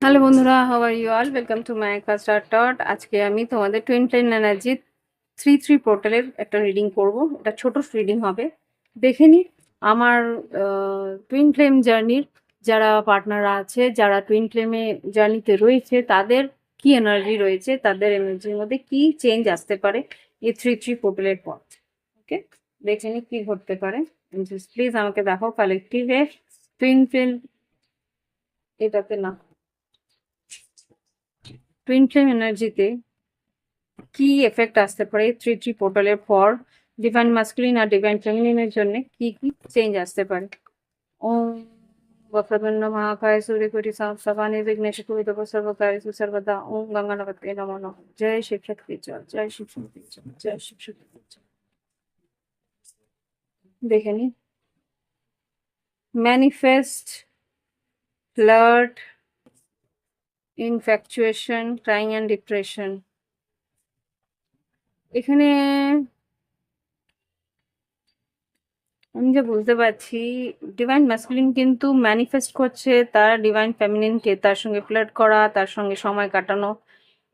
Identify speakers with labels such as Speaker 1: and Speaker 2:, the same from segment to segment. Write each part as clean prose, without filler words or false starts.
Speaker 1: Hello বন্ধুরা, how are you all? Welcome to my star dot. আজকে আমি তোমাদের টুইন ফ্লেম এনার্জি 3 পোর্টালের একটা রিডিং করব। এটা ছোট রিডিং হবে। দেখে নিই আমার টুইন ফ্লেম জার্নির যারা পার্টনাররা আছে, যারা টুইন ফ্লেমে জার্নিতে রয়েছে, তাদের কি এনার্জি রয়েছে, তাদের এনার্জির মধ্যে কি চেঞ্জ আসতে পারে এই 3 পোর্টালের পর। ওকে, দেখে নিই কি ঘটতে পারে। প্লিজ আমাকে দেখাও কালেক্টিভে টুইন ফ্লেম, এটাতে না, টুইন ফ্লেম এনার্জিতে কি এফেক্ট আসতে পারে 3 পোর্টালের পর ডিভাইন মাস্কুলিন আর ডিভাইন ফেমিনিনের জন্য কি কি চেঞ্জ আসতে পারে। ওম वक्रतुंड महाकाय सूर्यकोटि समप्रभा निर्विघ्नेश कुरु सर्वकार्येषु सर्वदा। ओम गंगाधरपतये नमो नमः। जय शिव शक्ति जय, जय शिव शक्ति जय, जय शिव शक्ति जय। দেখে নি manifest, flirt, infatuation, crying and depression. এখানে আমি যা বুঝতে পারছি, ডিভাইন ম্যাসকুলিন কিন্তু ম্যানিফেস্ট করছে তার ডিভাইন ফেমিনিনকে, তার সঙ্গে ফ্লার্ট করা, তার সঙ্গে সময় কাটানো।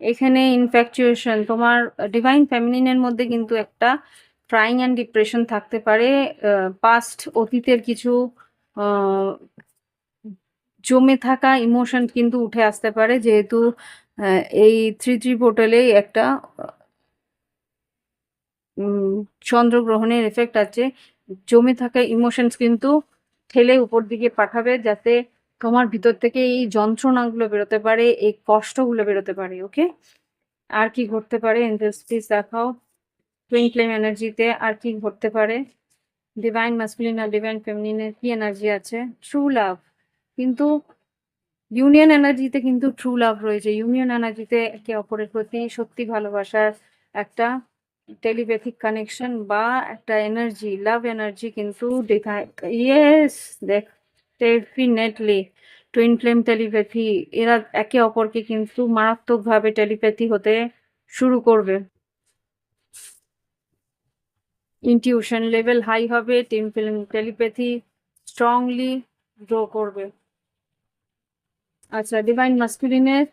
Speaker 1: এখানে ইনফ্যাকচুয়েশন, তোমার ডিভাইন ফেমিনিনের মধ্যে কিন্তু একটা ক্রাইং অ্যান্ড ডিপ্রেশন থাকতে পারে। পাস্ট, অতীতের কিছু আহ, জমে থাকা ইমোশন কিন্তু উঠে আসতে পারে, যেহেতু এই 3 পোর্টালে একটা চন্দ্রগ্রহণের এফেক্ট আছে। জমে থাকা ইমোশনস কিন্তু ঠেলে উপর দিকে পাঠাবে, যাতে তোমার ভিতর থেকে এই যন্ত্রণাগুলো বেরোতে পারে, এই কষ্টগুলো বেরোতে পারে। ওকে, আর কি ঘটতে পারে এঞ্জেলস প্লিজ দেখাও টুইন ফ্লেম এনার্জিতে, আর কি ঘটতে পারে। ডিভাইন মাস্কুলিন আর ডিভাইন ফেমিনিনের কি এনার্জি আছে। ট্রু লাভ, কিন্তু ইউনিয়ন এনার্জিতে কিন্তু ট্রু লাভ রয়েছে। ইউনিয়ন এনার্জিতে একে অপরের প্রতি সত্যি ভালোবাসার একটা টেলিপ্যাথিক কানেকশন বা একটা এনার্জি, লাভ এনার্জি কিন্তু দেখায়। ইয়েস, দেখ, ডেফিনেটলি টুইন ফ্লেম টেলিপ্যাথি, এরা একে অপরকে কিন্তু মারাত্মকভাবে টেলিপ্যাথি হতে শুরু করবে। ইনটিউশন লেভেল হাই হবে, twin flame telepathy strongly grow করবে। আচ্ছা, ডিভাইন মাস্কুলিনের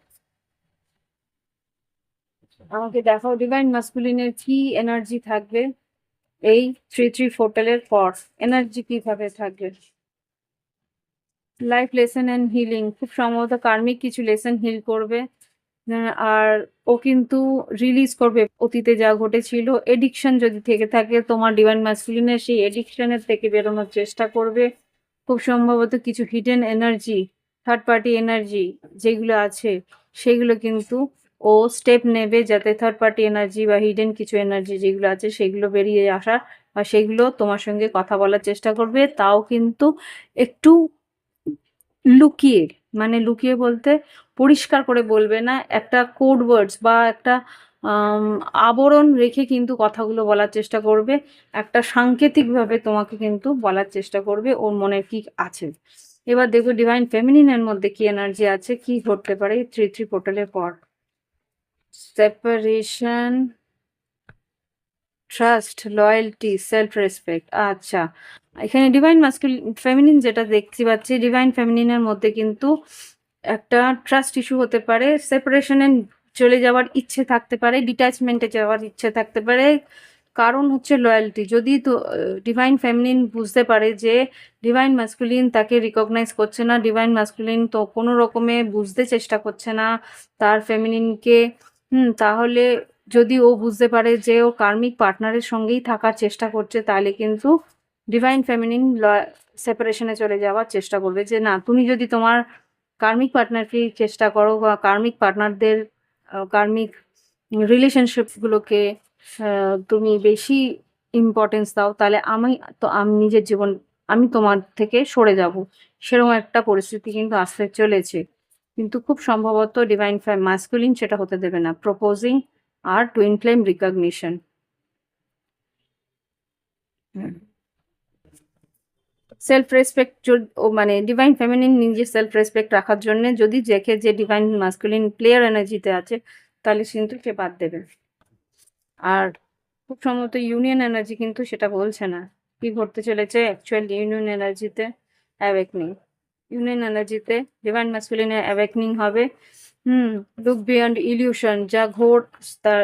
Speaker 1: আমাকে দেখাও ডিভাইন মাস্কুলিনের কি এনার্জি থাকবে এই 3 পোর্টালের পর। এনার্জি কিভাবে থাকবে। লাইফ লেসন অ্যান্ড হিলিং, খুব সম্ভবত কার্মিক কিছু লেসন হিল করবে। আর ও কিন্তু রিলিজ করবে অতীতে যা ঘটেছিল। এডিকশন যদি থেকে থাকে তোমার ডিভাইন ম্যাসকুলিনের, সেই এডিকশনের থেকে বেরোনোর চেষ্টা করবে। খুব সম্ভবত কিছু hidden energy, third party energy যেগুলো আছে, সেগুলো কিন্তু ও স্টেপ নেবে যাতে থার্ড পার্টি এনার্জি বা হিডেন কিছু এনার্জি যেগুলো আছে সেগুলো বেরিয়ে আসা, বা সেগুলো তোমার সঙ্গে কথা বলার চেষ্টা করবে, তাও কিন্তু একটু লুকিয়ে। মানে লুকিয়ে বলতে পরিষ্কার করে বলবে না, একটা কোড ওয়ার্ডস বা একটা আম আবরণ রেখে কিন্তু কথাগুলো বলার চেষ্টা করবে। একটা সাংকেতিকভাবে তোমাকে কিন্তু বলার চেষ্টা করবে ওর মনে কি আছে। এবার দেখবো ডিভাইন ফেমিনিনের মধ্যে কি এনার্জি আছে, কি ঘটতে পারে 3 পোর্টালের পর। Separation, trust, loyalty, self respect. আচ্ছা, এখানে ডিভাইন মাস্কুলিন ফেমিনিন যেটা দেখতে পাচ্ছি, ডিভাইন ফেমিনিনের মধ্যে কিন্তু একটা ট্রাস্ট ইস্যু হতে পারে, সেপারেশনে চলে যাওয়ার ইচ্ছে থাকতে পারে, ডিট্যাচমেন্টে যাওয়ার ইচ্ছে থাকতে পারে। কারণ হচ্ছে লয়্যালটি। যদি তো ডিভাইন ফেমিনিন বুঝতে পারে যে ডিভাইন মাস্কুলিন তাকে রিকগনাইজ করছে না, ডিভাইন মাস্কুলিন তো কোনো রকমে বুঝতে চেষ্টা করছে না তার ফেমিনিনকে, তাহলে যদি ও বুঝতে পারে যে ও কার্মিক পার্টনারের সঙ্গেই থাকার চেষ্টা করছে, তাহলে কিন্তু ডিভাইন ফেমিনিন সেপারেশনে চলে যাওয়ার চেষ্টা করবে। যে না, তুমি যদি তোমার কার্মিক পার্টনারকে চেষ্টা করো বা কার্মিক পার্টনারদের কার্মিক রিলেশনশিপগুলোকে তুমি বেশি ইম্পর্টেন্স দাও, তাহলে আমি নিজের জীবন, আমি তোমার থেকে সরে যাব, সেরকম একটা পরিস্থিতি কিন্তু আসতে চলেছে। কিন্তু খুব সম্ভবত ডিভাইন মাস্কুলিন সেটা হতে দেবে না। প্রপোজিং আর twin flame recognition. Self respect, ও মানে ডিভাইন ফেমিনিন নিজের সেলফ রেসপেক্ট রাখার জন্য যদি দেখে যে ডিভাইন মাস্কুলিন প্লেয়ার এনার্জিতে আছে, তাহলে কিন্তু সে বাদ দেবে। আর খুব সম্ভবত ইউনিয়ন এনার্জি কিন্তু সেটা বলছে না। কি ঘটতে চলেছে অ্যাকচুয়াল ইউনিয়ন এনার্জিতে, অ্যাওয়েকনিং। ইউনিয়ন এনার্জিতে ডিভাইন ম্যাসকুলিনের অ্যাওয়েকনিং হবে। লুক বিয়ন্ড ইলিউশন, যা ঘোর তার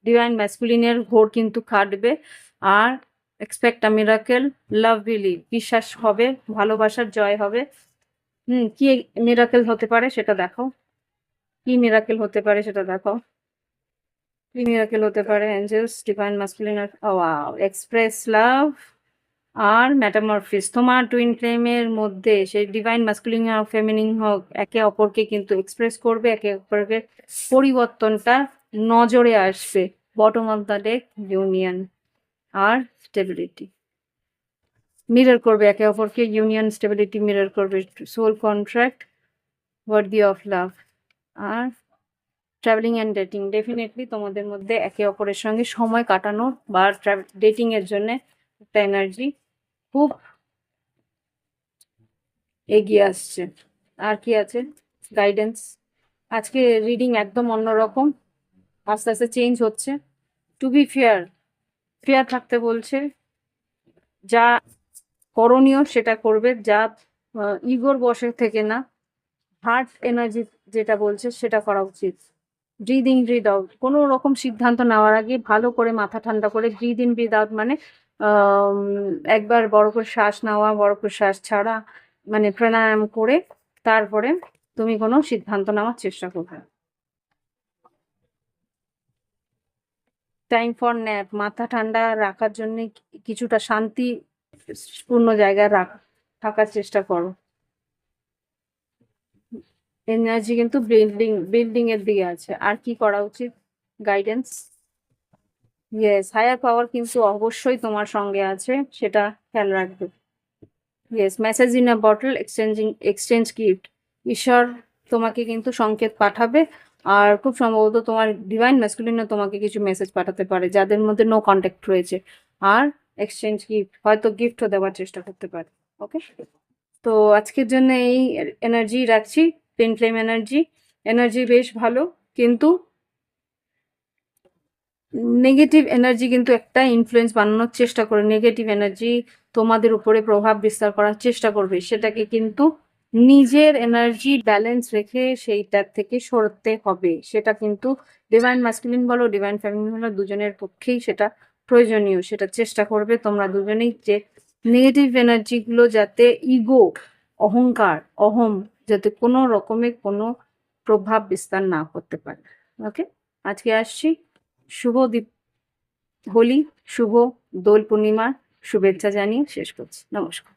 Speaker 1: ডিভাইন ম্যাসকুলিনের ঘোর কিন্তু কাটবে। আর expect a miracle, love believe, বিশ্বাস হবে, ভালোবাসার জয় হবে। কি মিরাকেল হতে পারে সেটা দেখো, কি মিরাকেল হতে পারে সেটা দেখো, কি মিরাকেল হতে পারে। এঞ্জেলস, ডিভাইন ম্যাসকুলিন আর ওয়াও, এক্সপ্রেস লাভ আর মেটামরফিস। তোমার টুইন ফ্লেমের মধ্যে সেই ডিভাইন ম্যাসকুলিন আর ফেমিনিন হোক, একে অপরকে কিন্তু এক্সপ্রেস করবে, একে অপরকে পরিবর্তনটা নজরে আসবে। Bottom of the deck union আর স্টেবিলিটি মিরর করবে, একে অপরকে ইউনিয়ন স্টেবিলিটি মিরর করবে। Soul contract, worthy of love আর ট্রাভেলিং অ্যান্ড ডেটিং। ডেফিনেটলি তোমাদের মধ্যে একে অপরের সঙ্গে সময় কাটানোর বা ডেটিং এর জন্য একটা এনার্জি খুব এগিয়ে আসছে। আর কি আছে গাইডেন্স? আজকে রিডিং একদম অন্যরকম, আস্তে আস্তে চেঞ্জ হচ্ছে। টু বি ফেয়ার, ফেয়ার থাকতে বলছে, যা করণীয় সেটা করবে, যা ইগোর বসে থেকে না, হার্ট এনার্জি যেটা বলছে সেটা করা উচিত। ব্রিদ ইন ব্রিদ আউট, কোনো রকম সিদ্ধান্ত নেওয়ার আগে ভালো করে মাথা ঠান্ডা করে ব্রিদ ইন ব্রিদ আউট, মানে একবার বড় করে শ্বাস নেওয়া, বড় করে শ্বাস ছাড়া, মানে প্রাণায়াম করে তারপরে তুমি কোনো সিদ্ধান্ত নেওয়ার চেষ্টা করবে। টাইম ফর ন্যাপ, মাথা ঠান্ডা রাখার জন্য কিছুটা শান্তিপূর্ণ জায়গায় থাকার চেষ্টা করো। এনার্জি কিন্তু বিল্ডিং এর দিকে আছে। আর কি করা উচিত গাইডেন্স? ইয়েস, হায়ার পাওয়ার কিন্তু অবশ্যই তোমার সঙ্গে আছে, সেটা খেয়াল রাখবে। Yes, message in a bottle, exchange gift. ঈশ্বর তোমাকে কিন্তু সংকেত পাঠাবে, আর খুব সম্ভবত তোমার ডিভাইন ম্যাসকুলিনও তোমাকে কিছু মেসেজ পাঠাতে পারে যাদের মধ্যে নো কন্ট্যাক্ট রয়েছে। আর এক্সচেঞ্জ গিফট, হয়তো গিফটও দেওয়ার চেষ্টা করতে পারে। ওকে, তো আজকের জন্য এই এনার্জি রাখছি। পেন ফ্লেম এনার্জি, এনার্জি বেশ ভালো, কিন্তু নেগেটিভ এনার্জি কিন্তু একটা ইনফ্লুয়েন্স বানানোর চেষ্টা করে, নেগেটিভ এনার্জি তোমাদের উপরে প্রভাব বিস্তার করার চেষ্টা করবে। সেটাকে কিন্তু নিজের এনার্জি ব্যালেন্স রেখে সেইটার থেকে সরতে হবে। সেটা কিন্তু ডিভাইন মাস্কুলিন বলো, ডিভাইন ফেমিনিন বলো, দুজনের পক্ষেই সেটা প্রয়োজনীয়। সেটা চেষ্টা করবে তোমরা দুজনেই, যে নেগেটিভ এনার্জিগুলো যাতে ইগো, অহংকার, অহম যাতে কোনো রকমের কোনো প্রভাব বিস্তার না করতে পারে। ওকে, আজকে আসছি। শুভ হোলি, শুভ দোল পূর্ণিমার শুভেচ্ছা জানিয়ে শেষ করছি। নমস্কার।